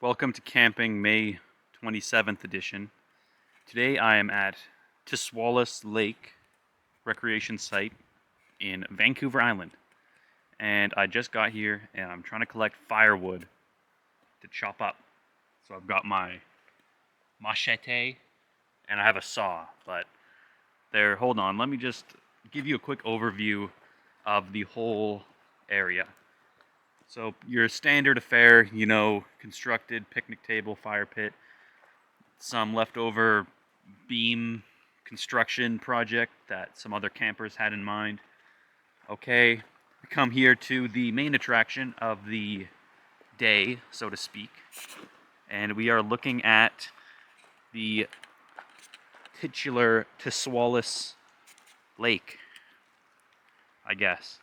Welcome to camping May 27th edition. Today I am at Tiswalis Lake recreation site in Vancouver Island. And I just got here and I'm trying to collect firewood to chop up. So I've got my machete and I have a saw, but hold on, let me just give you a quick overview of the whole area. So your standard affair, constructed picnic table, fire pit, some leftover beam construction project that some other campers had in mind. Okay, we come here to the main attraction of the day, so to speak, and we are looking at the titular Tiswalis Lake, I guess.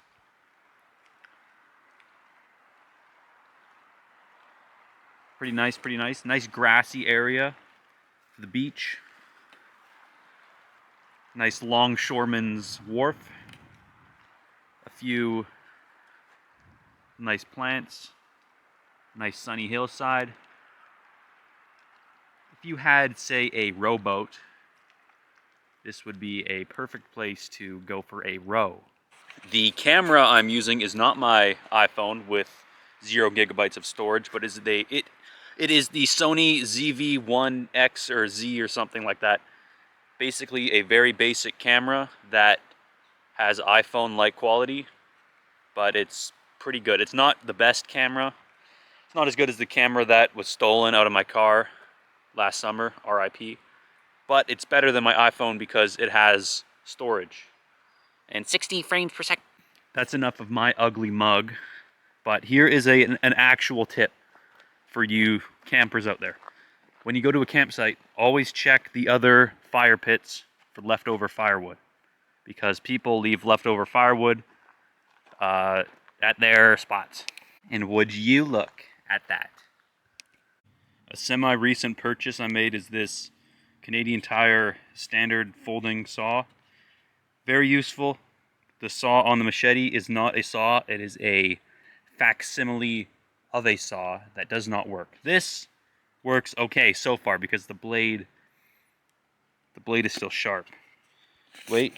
Pretty nice, pretty nice. Nice grassy area for the beach. Nice longshoreman's wharf. A few nice plants. Nice sunny hillside. If you had, say, a rowboat, this would be a perfect place to go for a row. The camera I'm using is not my iPhone with 0 gigabytes of storage, but it is the Sony ZV-1X or Z or something like that. Basically a very basic camera that has iPhone-like quality, but it's pretty good. It's not the best camera. It's not as good as the camera that was stolen out of my car last summer, RIP. But it's better than my iPhone because it has storage. And 60 frames per second. That's enough of my ugly mug. But here is an actual tip for you campers out there. When you go to a campsite, always check the other fire pits for leftover firewood, because people leave leftover firewood at their spots. And would you look at that? A semi-recent purchase I made is this Canadian Tire standard folding saw. Very useful. The saw on the machete is not a saw, it is a facsimile of a saw that does not work. This works okay so far because the blade is still sharp. Wait.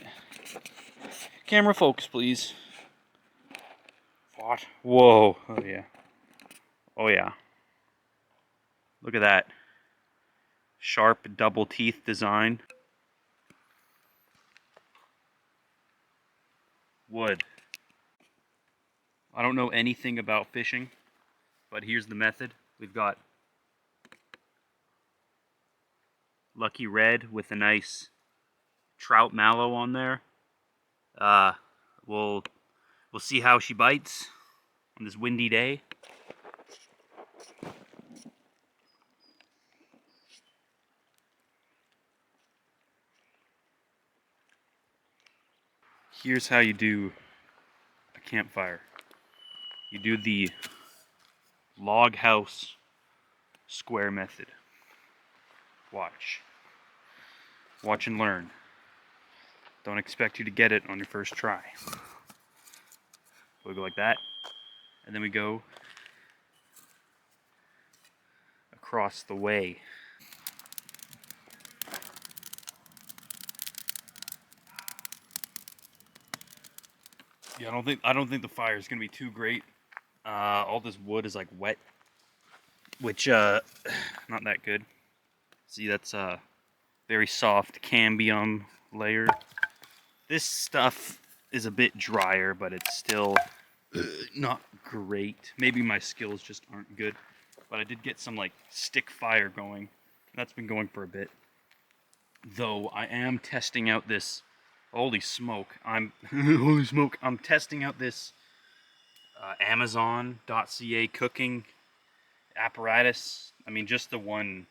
Camera focus, please. What? Whoa. Oh yeah. Oh yeah. Look at that. Sharp double teeth design. Wood. I don't know anything about fishing, but here's the method. We've got Lucky Red with a nice trout mallow on there. We'll see how she bites on this windy day. Here's how you do a campfire. You do the log house square method. Watch. Watch and learn. Don't expect you to get it on your first try. We'll go like that, and then we go across the way. Yeah, I don't think the fire is gonna be too great. All this wood is like wet, which not that good. See, that's a very soft cambium layer. This stuff is a bit drier, but it's still not great. Maybe my skills just aren't good, but I did get some like stick fire going. That's been going for a bit. Though I am testing out this. Holy smoke! Holy smoke! I'm testing out this Amazon.ca cooking apparatus. I mean, just the one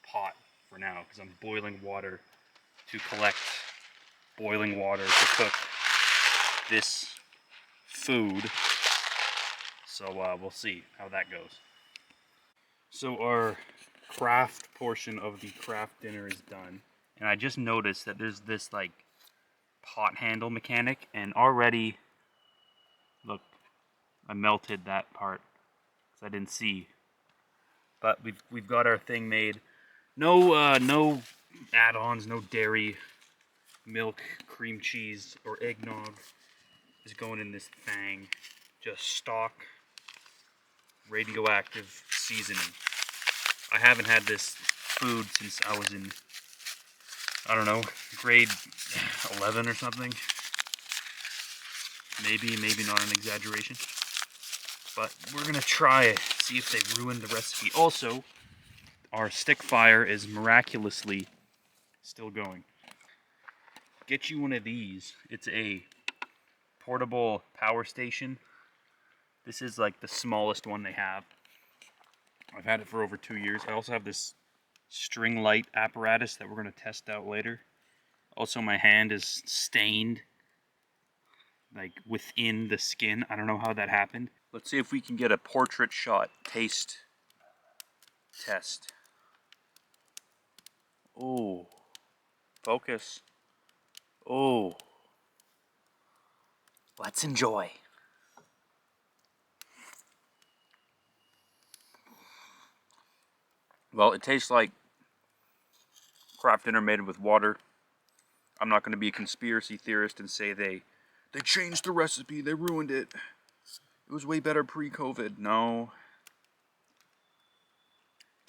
pot for now, because I'm boiling water to collect boiling water to cook this food. So we'll see how that goes. So our craft portion of the craft dinner is done, and I just noticed that there's this like pot handle mechanic, and already, look, I melted that part because I didn't see. But we've got our thing made. No add-ons, no dairy, milk, cream cheese, or eggnog is going in this thing. Just stock radioactive seasoning. I haven't had this food since I was in, I don't know, grade 11 or something. Maybe not an exaggeration. But we're gonna try it, see if they ruined the recipe. Also, our stick fire is miraculously still going. Get you one of these. It's a portable power station. This is like the smallest one they have. I've had it for over 2 years. I also have this string light apparatus that we're going to test out later. Also, my hand is stained, like within the skin. I don't know how that happened. Let's see if we can get a portrait shot taste test. Oh, focus. Oh, let's enjoy. Well, it tastes like Kraft Dinner made with water. I'm not going to be a conspiracy theorist and say they changed the recipe, they ruined it. It was way better pre-COVID. No.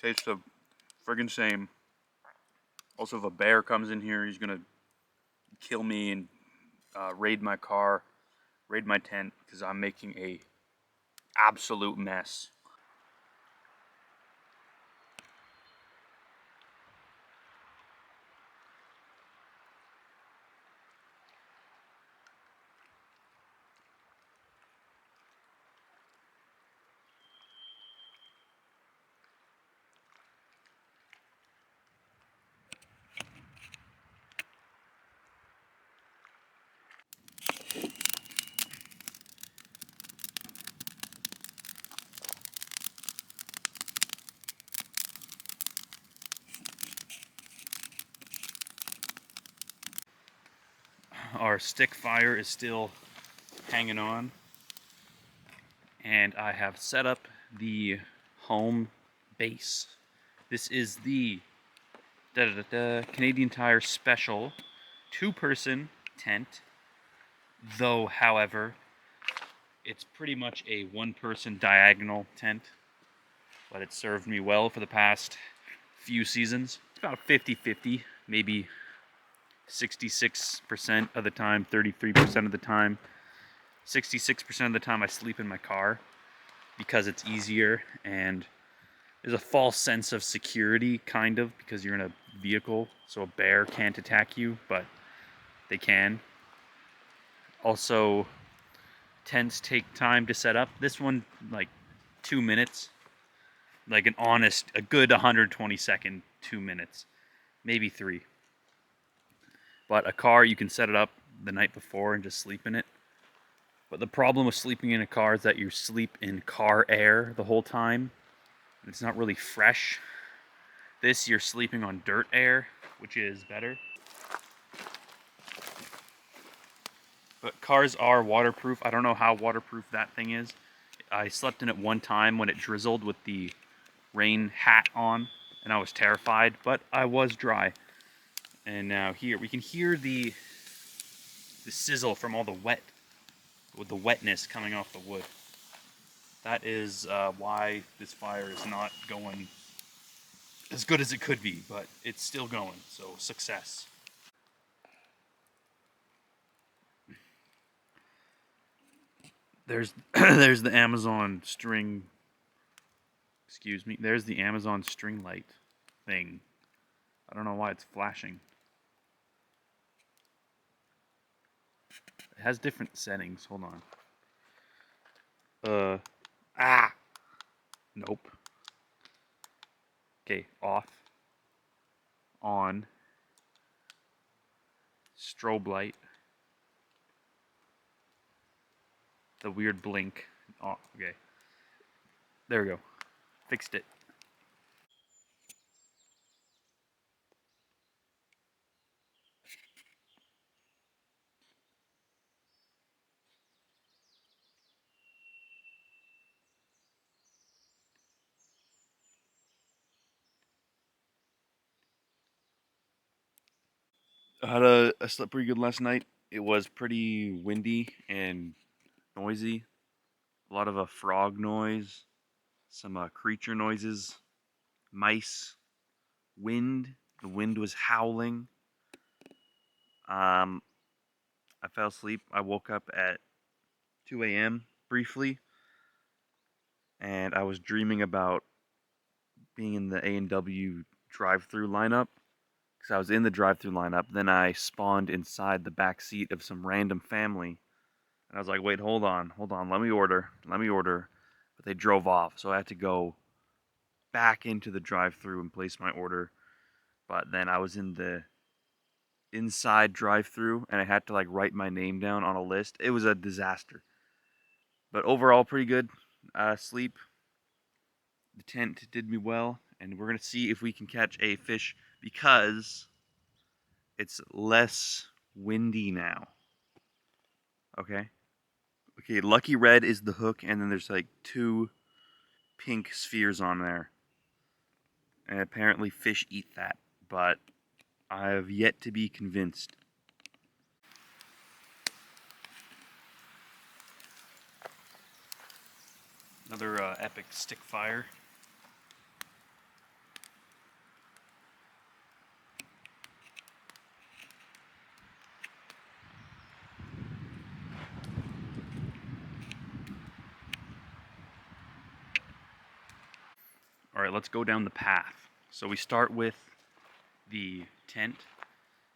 Tastes the friggin' same. Also, if a bear comes in here, he's going to kill me and raid my car, raid my tent, because I'm making a absolute mess. Our stick fire is still hanging on, and I have set up the home base. This is the Canadian Tire Special 2-person tent, though, however, it's pretty much a 1-person diagonal tent, but it served me well for the past few seasons. It's about 50-50, maybe 66% of the time, 33% of the time. 66% of the time I sleep in my car because it's easier, and there's a false sense of security, kind of, because you're in a vehicle, so a bear can't attack you, but they can. Also, tents take time to set up. This one, like 2 minutes. Like a good 120-second 2 minutes. Maybe 3. But a car, you can set it up the night before and just sleep in it. But the problem with sleeping in a car is that you sleep in car air the whole time. It's not really fresh. This, you're sleeping on dirt air, which is better. But cars are waterproof. I don't know how waterproof that thing is. I slept in it one time when it drizzled with the rain hat on, and I was terrified, but I was dry. And now here, we can hear the sizzle from all the wetness coming off the wood. That is why this fire is not going as good as it could be, but it's still going, so success. There's there's the Amazon string, excuse me, there's the Amazon string light thing. I don't know why it's flashing. It has different settings, hold on. Nope. Okay, off, on, strobe light, the weird blink. Oh, okay. There we go. Fixed it. I slept pretty good last night. It was pretty windy and noisy. A lot of a frog noise, some creature noises, mice, wind. The wind was howling. Um, I fell asleep. I woke up at 2 a.m. briefly, and I was dreaming about being in the A&W drive-through lineup. Because I was in the drive-through lineup, then I spawned inside the back seat of some random family. And I was like, wait, hold on, let me order. But they drove off, so I had to go back into the drive-through and place my order. But then I was in the inside drive-through, and I had to like write my name down on a list. It was a disaster. But overall, pretty good sleep. The tent did me well, and we're gonna see if we can catch a fish because it's less windy now. Okay. Okay, Lucky Red is the hook, and then there's like 2 pink spheres on there. And apparently fish eat that, but I have yet to be convinced. Another epic stick fire. All right, let's go down the path. So we start with the tent,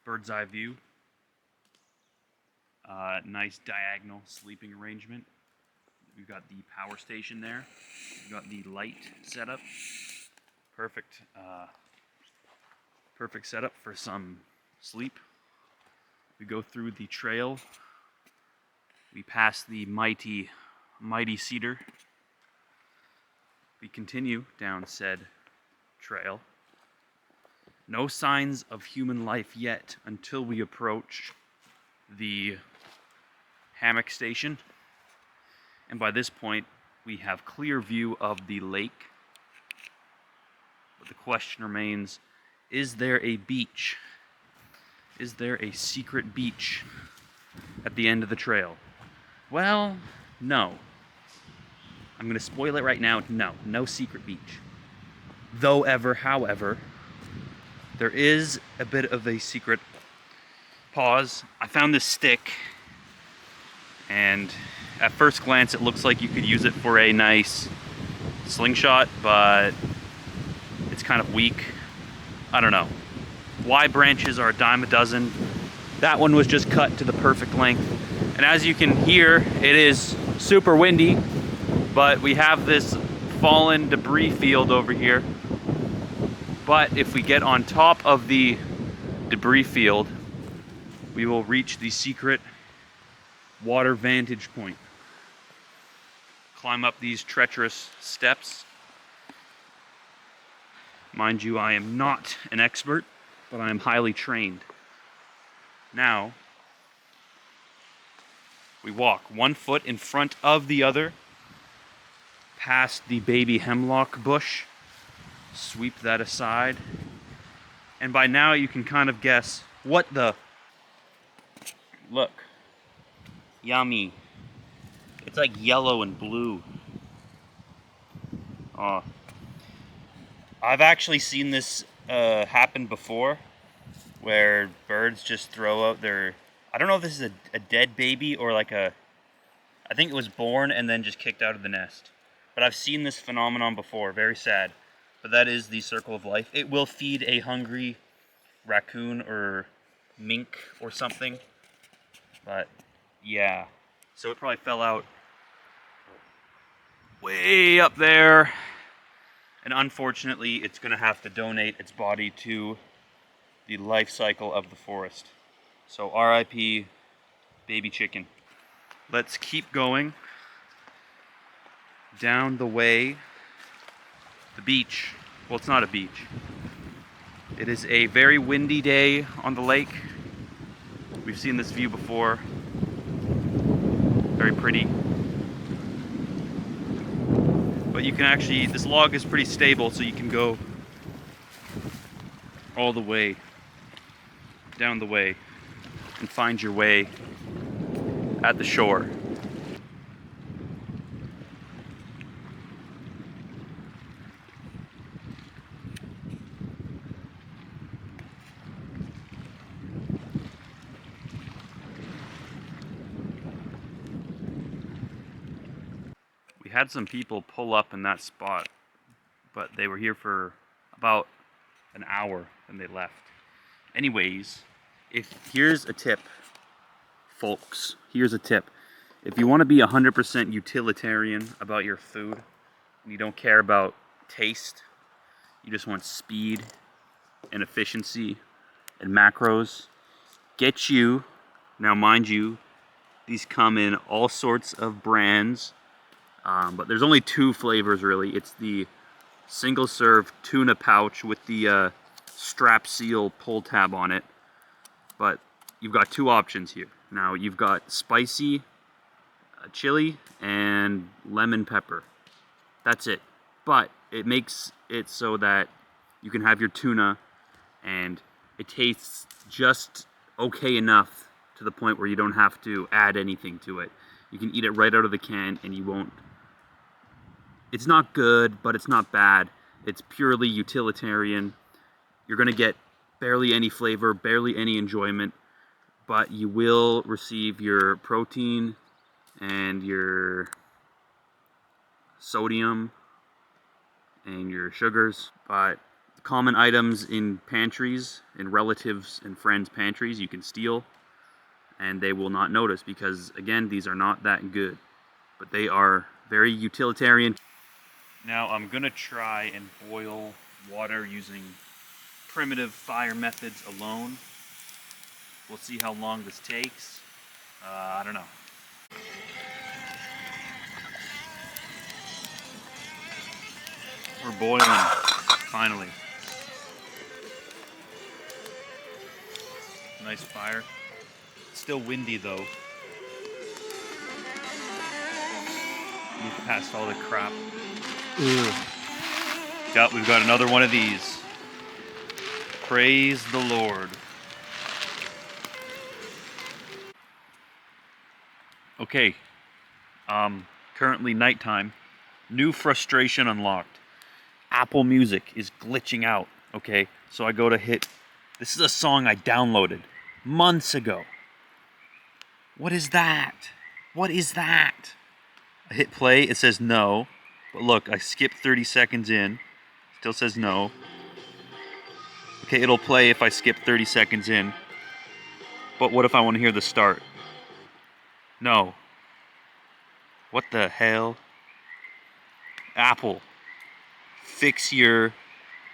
bird's eye view. Nice diagonal sleeping arrangement. We've got the power station there. We've got the light setup. Perfect, perfect setup for some sleep. We go through the trail. We pass the mighty cedar. We continue down said trail. No signs of human life yet until we approach the hammock station. And by this point, we have clear view of the lake. But the question remains, is there a beach? Is there a secret beach at the end of the trail? Well, no. I'm going to spoil it right now. No secret beach. However, there is a bit of a secret. Pause. I found this stick, and at first glance it looks like you could use it for a nice slingshot, but it's kind of weak. I don't know. Y branches are a dime a dozen. That one was just cut to the perfect length. And as you can hear, it is super windy, but we have this fallen debris field over here. But if we get on top of the debris field, we will reach the secret water vantage point. Climb up these treacherous steps. Mind you, I am not an expert, but I am highly trained. Now, we walk 1 foot in front of the other, past the baby hemlock bush, sweep that aside, and by now you can kind of guess what the... Look. Yummy. It's like yellow and blue. Oh. I've actually seen this happen before, where birds just throw out their... I don't know if this is a dead baby or like a... I think it was born and then just kicked out of the nest. But I've seen this phenomenon before, very sad. But that is the circle of life. It will feed a hungry raccoon or mink or something. But yeah, so it probably fell out way up there. And unfortunately, it's gonna have to donate its body to the life cycle of the forest. So RIP baby chicken. Let's keep going down the way. The beach. Well, it's not a beach. It is a very windy day on the lake. We've seen this view before. Very pretty. But you can actually, this log is pretty stable, so you can go all the way down the way and find your way at the shore. We had some people pull up in that spot, but they were here for about an hour and they left. Anyways, here's a tip, folks. Here's a tip. If you want to be 100% utilitarian about your food, and you don't care about taste, you just want speed and efficiency and macros, get you, now mind you, these come in all sorts of brands, but there's only two flavors really. It's the single serve tuna pouch with the strap seal pull tab on it, but you've got two options here. Now you've got spicy chili and lemon pepper. That's it. But it makes it so that you can have your tuna and it tastes just okay enough to the point where you don't have to add anything to it. You can eat it right out of the can and you won't. It's not good, but it's not bad. It's purely utilitarian. You're gonna get barely any flavor, barely any enjoyment, but you will receive your protein and your sodium and your sugars. But common items in pantries, in relatives and friends' pantries, you can steal and they will not notice because, again, these are not that good, but they are very utilitarian. Now I'm gonna try and boil water using primitive fire methods alone. We'll see how long this takes. I don't know. We're boiling, finally. Nice fire. Still windy though. Move past all the crap. Ugh. Yep, we've got another one of these. Praise the Lord. Okay, currently nighttime. New frustration unlocked. Apple Music is glitching out. Okay, so I go to hit. This is a song I downloaded months ago. What is that? What is that? I hit play, it says no. But look, I skipped 30 seconds in. Still says no. Okay, it'll play if I skip 30 seconds in. But what if I want to hear the start? No. What the hell? Apple, fix your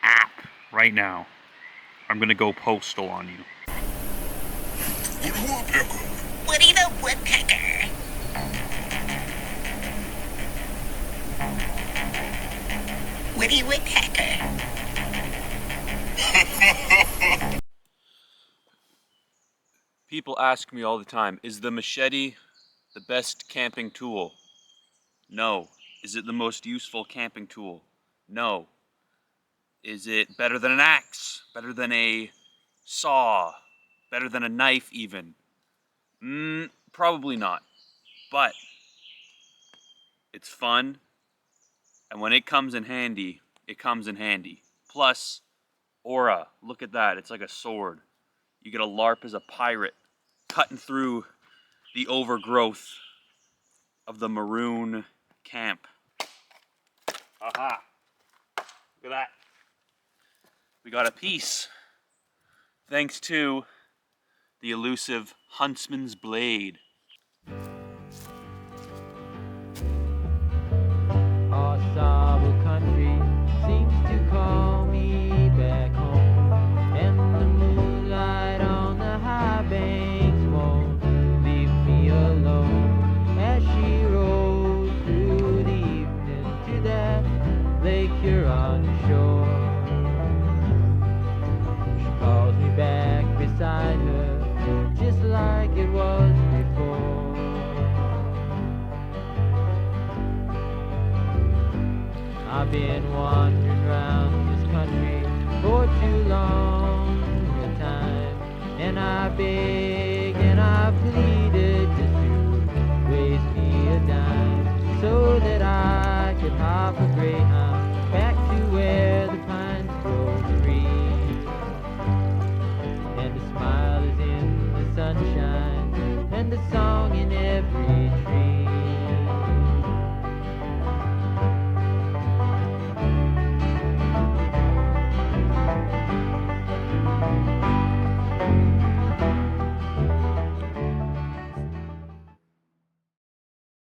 app right now. I'm gonna go postal on you. Woody the Woodpecker. Woody Woodpecker. People ask me all the time, is the machete the best camping tool? No. Is it the most useful camping tool? No. Is it better than an axe? Better than a saw? Better than a knife even? Probably not. But it's fun, and when it comes in handy, it comes in handy. Plus, aura. Look at that. It's like a sword. You get a LARP as a pirate, cutting through the overgrowth of the maroon camp. Aha! Look at that. We got a piece, thanks to the elusive huntsman's blade. Ensemble country seems to call me back home, and the moonlight on the high banks won't leave me alone as she rolls through the evening to that Lake Huron shore. She calls me back beside her just like it was before. I've been wandering round this country for too long a time, And I begged and I pleaded just to raise me a dime, so that I could hop a Greyhound back to where the pines grow green. And the smile is in the sunshine, and the song